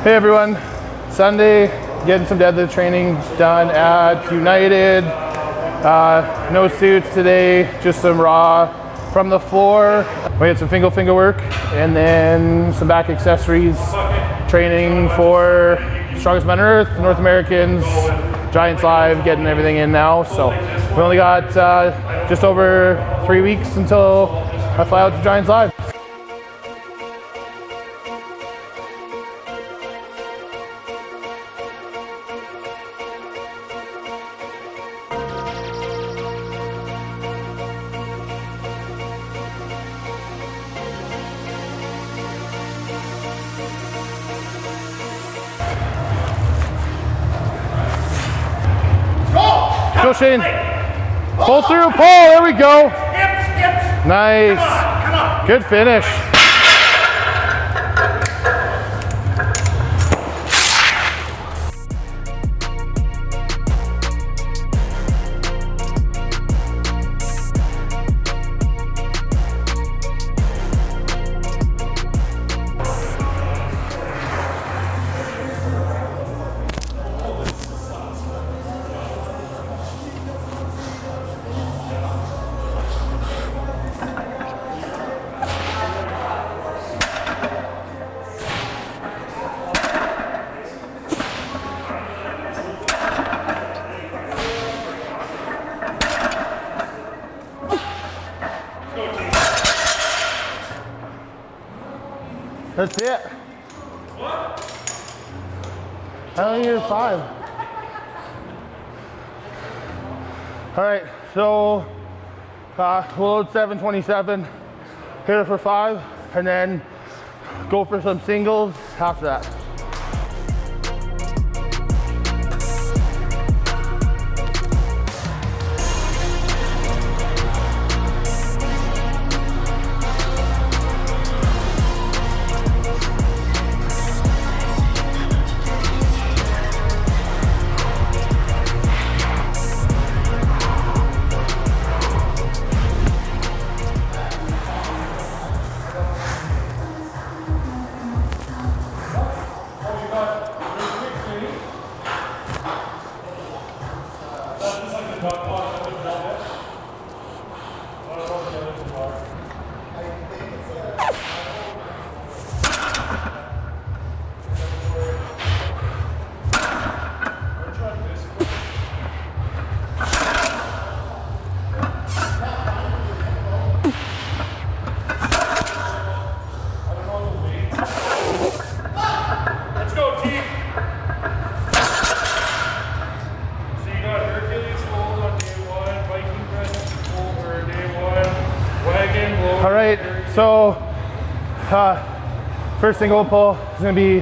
Hey everyone, Sunday, getting some deadlift training done at United. No suits today, just some raw from the floor. We had some finger work and then some back accessories training for Strongest Men on Earth, North Americans, Giants Live, getting everything in now. So we only got just over 3 weeks until I fly out to Giants Live. Go Shane. Pull through, pull, there we go. Nice. Come on. Good finish. That's it. What? I only need 5. All right, so we'll load 727, hit it for 5, and then go for some singles after that. All right, so first single pull is gonna be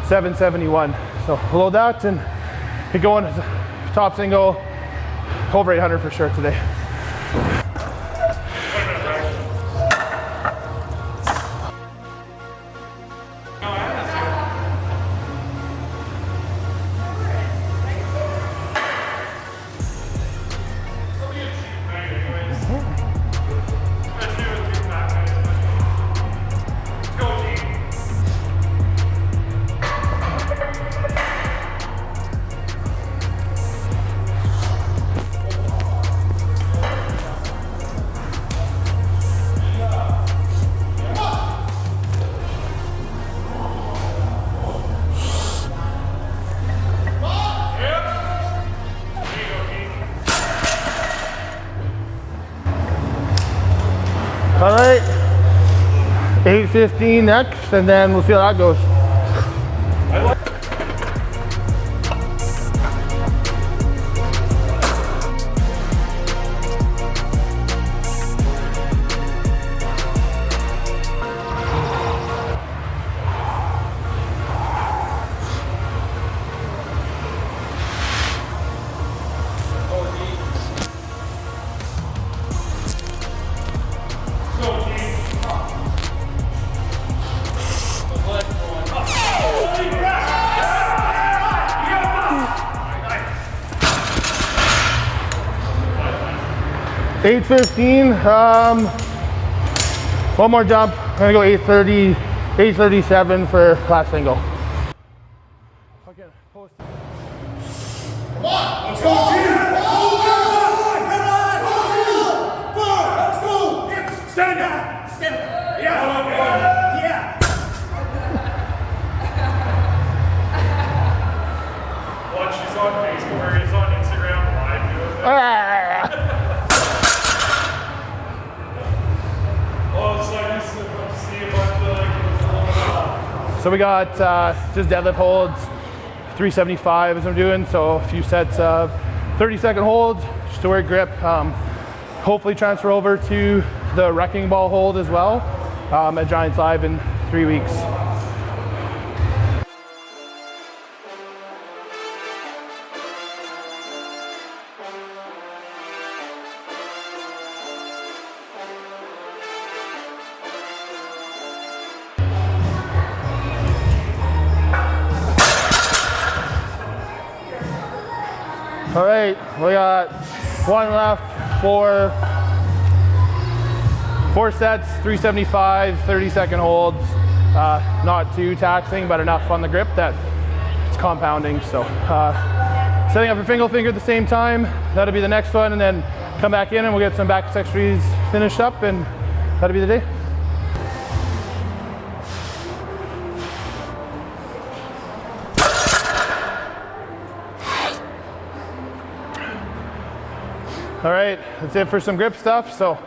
771. So we'll load that and get going. Top single, over 800 for sure today. All right, 815 next, and then we'll see how that goes. 815, one more jump. I'm gonna go 830, 837 for last single. can post it. Come on, let's go, team! Let's go! Stand up! Stand up! Yeah! Yeah! Watch, she's on Facebook, or he's on Instagram live doing that. Oh, it's like this to see a bunch of like. So we got just deadlift holds, 375 as I'm doing, so a few sets of 30-second holds just to work grip. Hopefully transfer over to the wrecking ball hold as well at Giants Live in 3 weeks. All right, we got one left, four sets, 375, 30-second holds. Not too taxing, but enough on the grip that it's compounding. So setting up your fingal finger at the same time, that'll be the next one, and then come back in and we'll get some back accessories finished up, and that'll be the day. All right, that's it for some grip stuff. So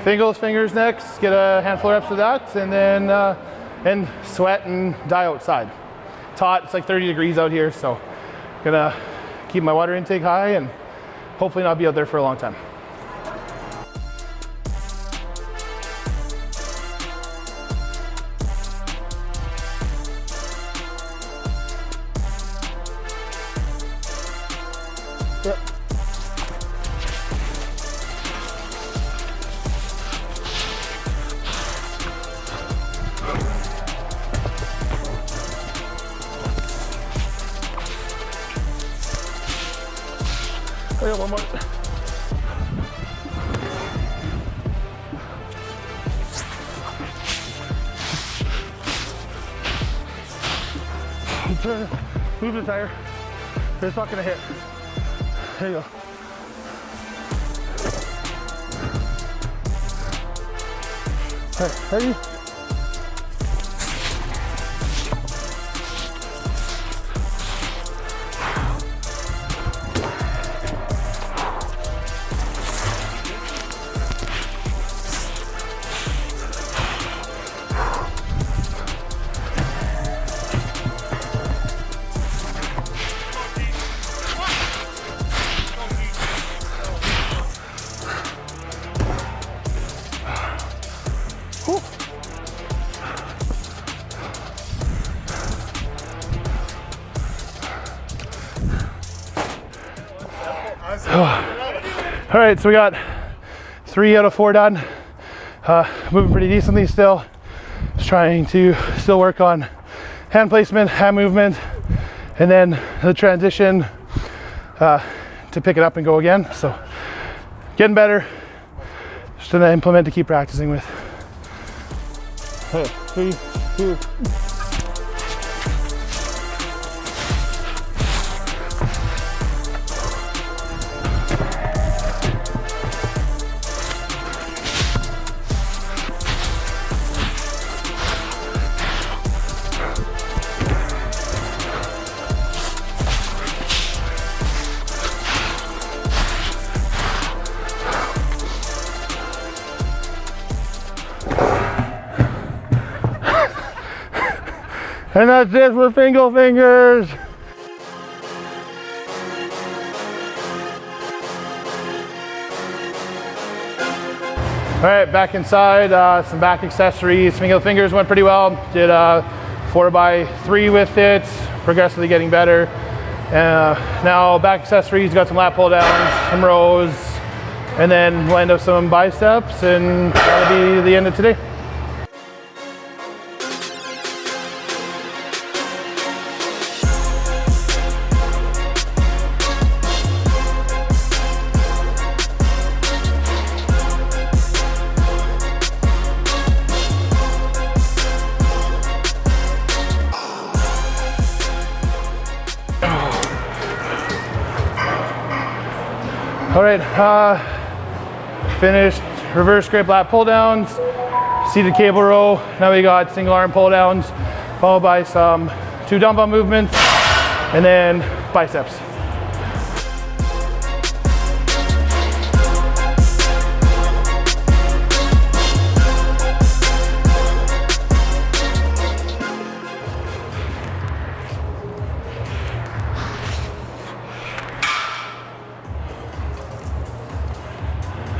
fingals, fingers next, get a handful of reps of that, and then and sweat and die outside. It's hot, it's like 30 degrees out here, so gonna keep my water intake high and hopefully not be out there for a long time. Yep. I got one more. Turn, move the tire. It's not gonna hit. There you go. All right, ready? All right, so we got 3 out of 4 done. Moving pretty decently still. Just trying to still work on hand placement, hand movement, and then the transition to pick it up and go again. So getting better. Just gonna implement to keep practicing with. Okay, 3, 2. And that's it for fingal fingers. All right, back inside, some back accessories. Fingal fingers went pretty well. Did 4x3 with it, progressively getting better. Now back accessories, got some lat pull downs, some rows, and then we'll end up some biceps, and that'll be the end of today. All right, finished reverse grip lat pull downs, seated cable row. Now we got single arm pull downs, followed by some 2 dumbbell movements, and then biceps.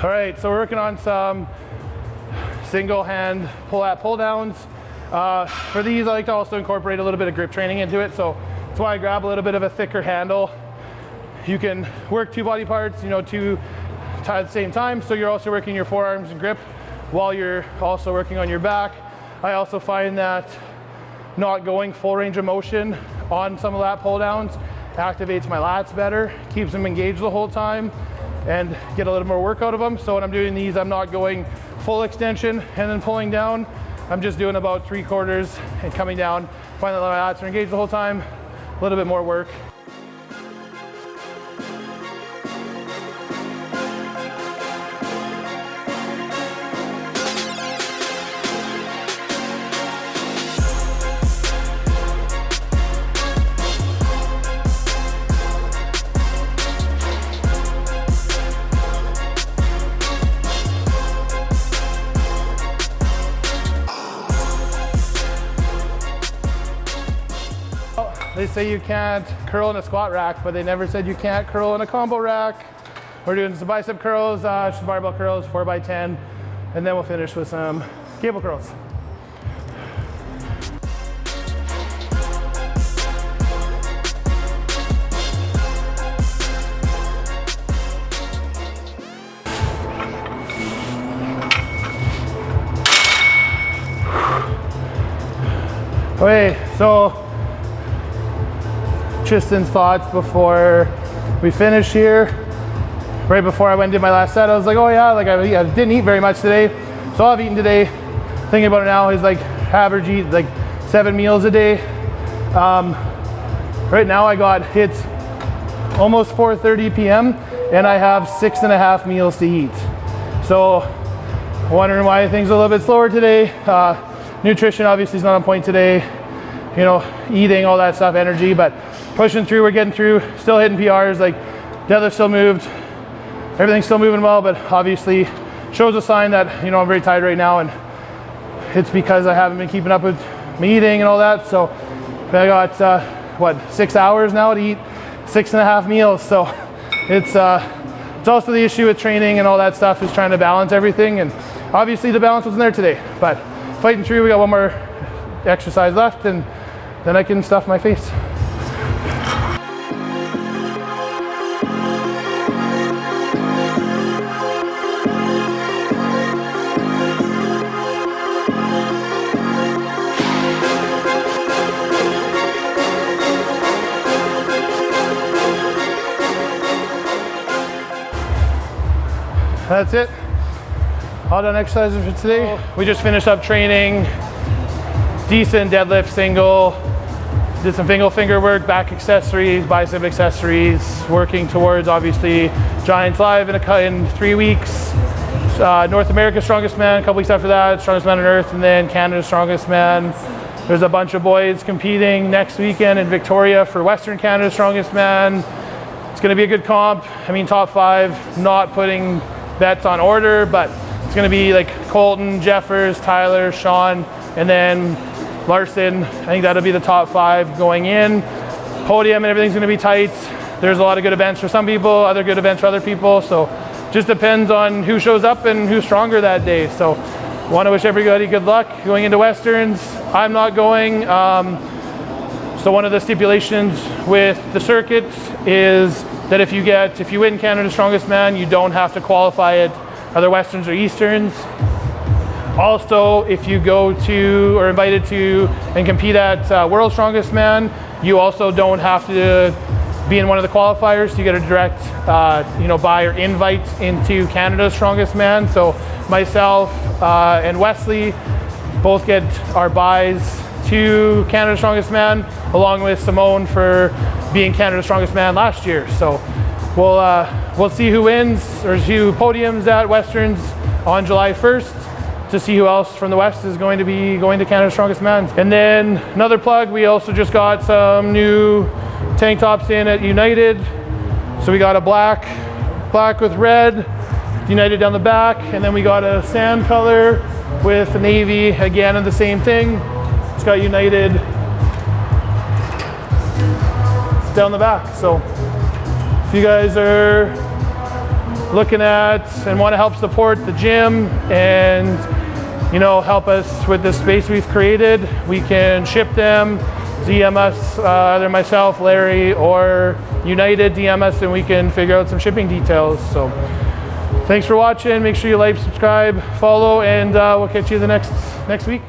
All right, so we're working on some single hand pull downs. For these, I like to also incorporate a little bit of grip training into it. So that's why I grab a little bit of a thicker handle. You can work 2 body parts, you know, 2 at the same time. So you're also working your forearms and grip while you're also working on your back. I also find that not going full range of motion on some of lat pull downs activates my lats better, keeps them engaged the whole time, and get a little more work out of them. So when I'm doing these, I'm not going full extension and then pulling down. I'm just doing about 3/4 and coming down. Find that my lats are engaged the whole time, a little bit more work. They say you can't curl in a squat rack, but they never said you can't curl in a combo rack. We're doing some bicep curls, just barbell curls, 4x10, and then we'll finish with some cable curls. Okay, so Tristan's thoughts before we finish here. Right before I went and did my last set, I was like, oh yeah, like I didn't eat very much today. So all I've eaten today, thinking about it now, is like average eat like 7 meals a day. Right now it's almost 4:30 p.m. and I have 6.5 meals to eat. So wondering why things are a little bit slower today. Nutrition obviously is not on point today. You know, eating, all that stuff, energy, but pushing through, we're getting through, still hitting PRs, like deadlift still moved, everything's still moving well, but obviously shows a sign that, you know, I'm very tired right now, and it's because I haven't been keeping up with me eating and all that. So I got, 6 hours now to eat 6.5 meals. So it's also the issue with training and all that stuff, is trying to balance everything, and obviously the balance wasn't there today, but fighting through. We got one more exercise left, and then I can stuff my face. That's it. All done exercises for today. We just finished up training, decent deadlift single, did some fingal finger work, back accessories, bicep accessories, working towards obviously Giants Live in 3 weeks. North America's Strongest Man, a couple weeks after that, Strongest Man on Earth, and then Canada's Strongest Man. There's a bunch of boys competing next weekend in Victoria for Western Canada's Strongest Man. It's gonna be a good comp. I mean, top 5, not putting bets on order, but it's gonna be like Colton, Jeffers, Tyler, Sean, and then Larson. I think that'll be the top 5 going in. Podium and everything's gonna be tight. There's a lot of good events for some people, other good events for other people. So just depends on who shows up and who's stronger that day. So want to wish everybody good luck going into Westerns. I'm not going. So one of the stipulations with the circuit is that if you win Canada's Strongest Man, you don't have to qualify at other Westerns or Easterns. Also, if you go to or invited to and compete at World's Strongest Man, you also don't have to be in one of the qualifiers. You get a direct buy or invite into Canada's Strongest Man. So myself and Wesley both get our buys to Canada's Strongest Man, along with Simone for being Canada's Strongest Man last year. So we'll we'll see who wins or who podiums at Westerns on July 1st to see who else from the West is going to be going to Canada's Strongest Man. And then another plug, we also just got some new tank tops in at United. So we got a black with red, United down the back, and then we got a sand color with navy, again, and the same thing. It's got United down the back. So if you guys are looking at and want to help support the gym and help us with this space we've created, we can ship them. DM us, either myself, Larry, or United, DM us, and we can figure out some shipping details. So thanks for watching. Make sure you like, subscribe, follow, and we'll catch you the next week.